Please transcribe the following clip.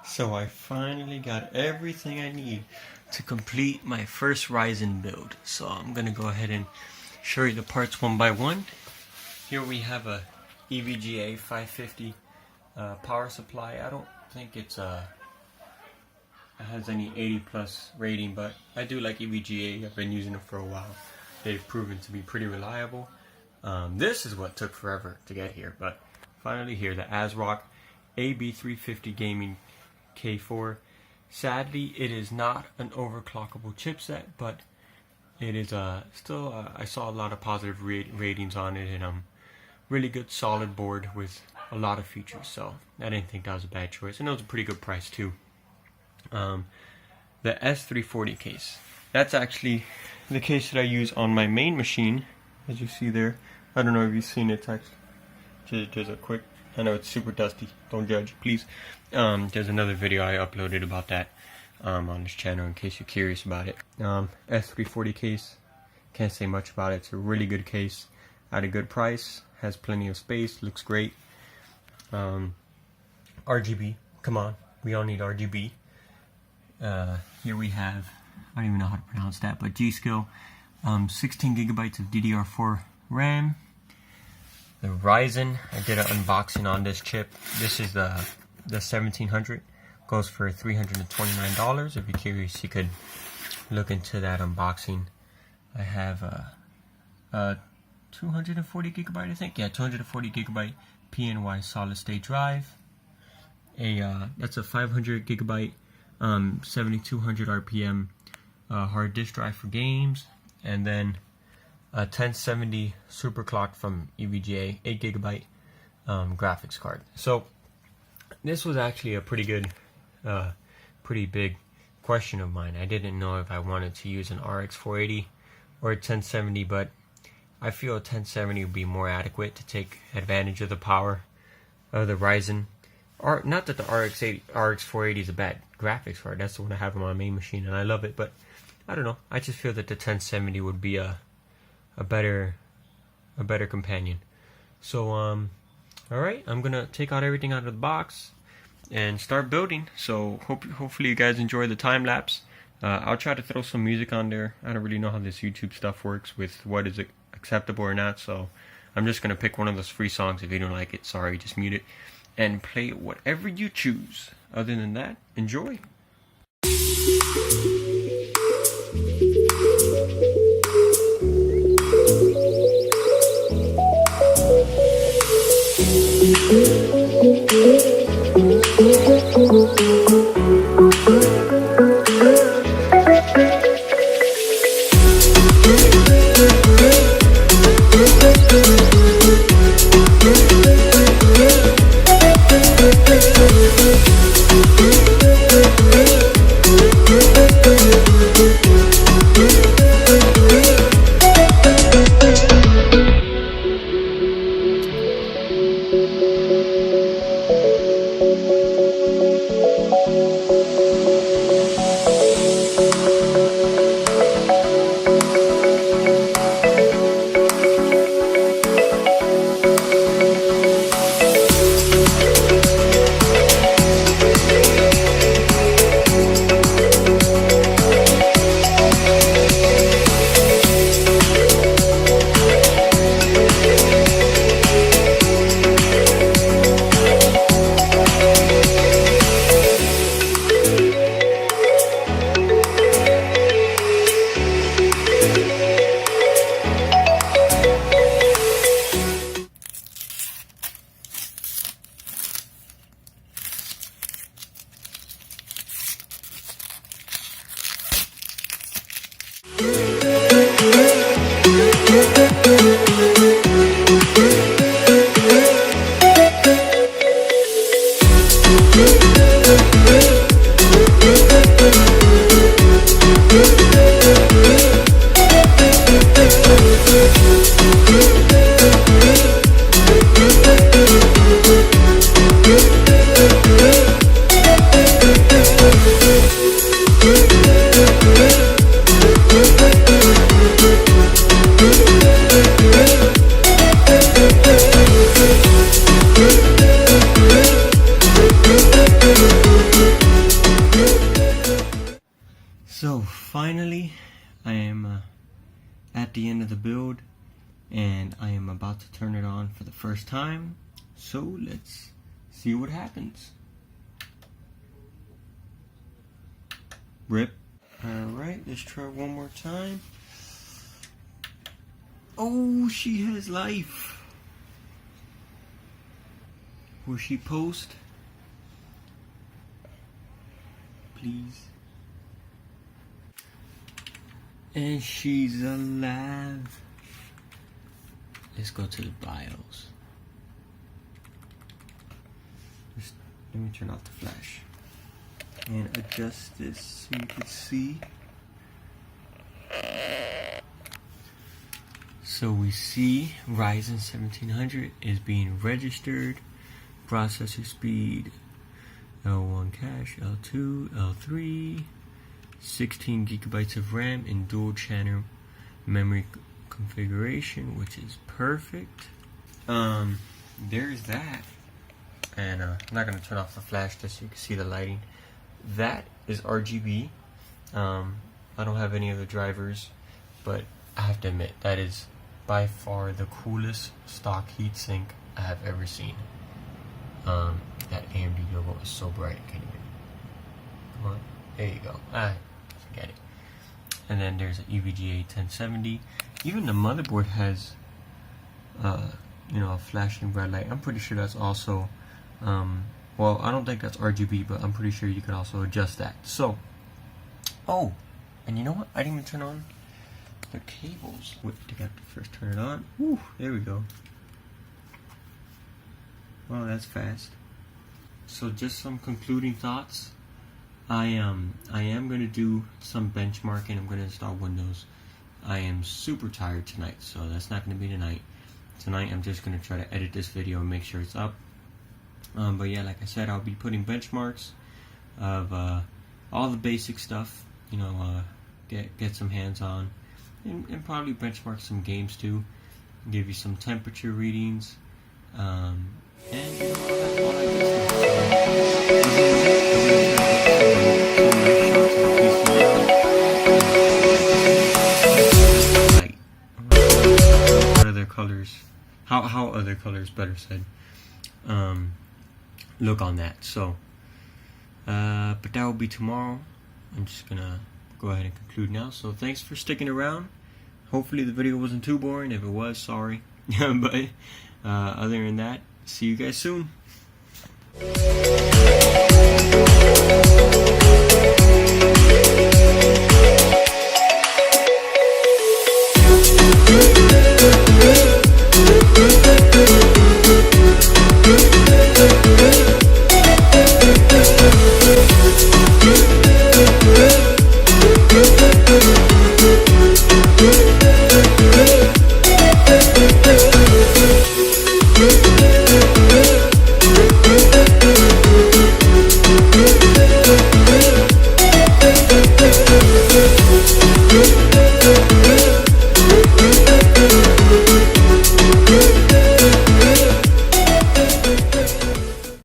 So I finally got everything I need to complete my first Ryzen build. So I'm gonna go ahead and show you the parts one by one. Here we have a EVGA 550 power supply. I don't think it has any 80 plus rating, but I do like EVGA. I've been using it for a while. They've proven to be pretty reliable. This is what took forever to get here, but finally here, the Asrock AB350 Gaming K4. Sadly, it is not an overclockable chipset, but it is still, I saw a lot of positive ratings on it, and really good solid board with a lot of features, so I didn't think that was a bad choice, and it was a pretty good price too. The S340 case, that's actually the case that I use on my main machine, as you see there. I don't know if you've seen it. Just a quick, I know it's super dusty, don't judge, please. There's another video I uploaded about that on this channel in case you're curious about it. S340 case, can't say much about it. It's a really good case at a good price, has plenty of space, looks great. RGB, come on, we all need RGB. Here we have, I don't even know how to pronounce that, but G-Skill, 16 gigabytes of DDR4 RAM. The Ryzen, I did an unboxing on this chip. This is the 1700, goes for $329. If you're curious, you could look into that unboxing. I have a 240 gigabyte, I think. Yeah, 240 gigabyte PNY solid state drive. That's a 500 gigabyte 7200 RPM hard disk drive for games, and then a 1070 superclocked from EVGA 8 gigabyte graphics card. So this was actually a pretty good, pretty big question of mine. I didn't know if I wanted to use an RX 480 or a 1070, but I feel a 1070 would be more adequate to take advantage of the power of the Ryzen. Not that the RX 480 is a bad graphics card. That's the one I have on my main machine, and I love it. But I don't know. I just feel that the 1070 would be a better companion. So all right, I'm gonna take out everything out of the box and start building. So hopefully you guys enjoy the time lapse. I'll try to throw some music on there. I don't really know how this YouTube stuff works with what is acceptable or not, so I'm just gonna pick one of those free songs. If you don't like it, sorry, just mute it and play whatever you choose. Other than that, enjoy. So finally, I am at the end of the build, and I am about to turn it on for the first time. So let's see what happens. Rip. Alright, let's try one more time. Oh, she has life. Will she post? Please. And she's alive. Let's go to the BIOS. Let me turn off the flash and adjust this so you can see. So we see Ryzen 1700 is being registered. Processor speed L1 cache, L2, L3, 16 gigabytes of RAM in dual channel memory configuration, which is perfect. There's that. And I'm not going to turn off the flash just so you can see the lighting. That is RGB. I don't have any of the drivers, but I have to admit that is by far the coolest stock heatsink I have ever seen. That AMD logo is so bright, I can't even. Come on, there you go. Forget it. And then there's an EVGA 1070. Even the motherboard has, a flashing bright light. I'm pretty sure that's also, well, I don't think that's RGB, but I'm pretty sure you can also adjust that. So, oh, and you know what? I didn't even turn on the cables. Wait, I have to first turn it on. Whew, there we go. Wow, that's fast. So just some concluding thoughts. I am going to do some benchmarking. I'm going to install Windows. I am super tired tonight, so that's not going to be tonight. Tonight I'm just going to try to edit this video and make sure it's up. But yeah, like I said, I'll be putting benchmarks of all the basic stuff. Get some hands on, and probably benchmark some games too. Give you some temperature readings. And that's all I what other colors? How other colors, better said, look on that. So, but that will be tomorrow. I'm just gonna go ahead and conclude now. So thanks for sticking around. Hopefully the video wasn't too boring. If it was, sorry. But other than that, see you guys soon.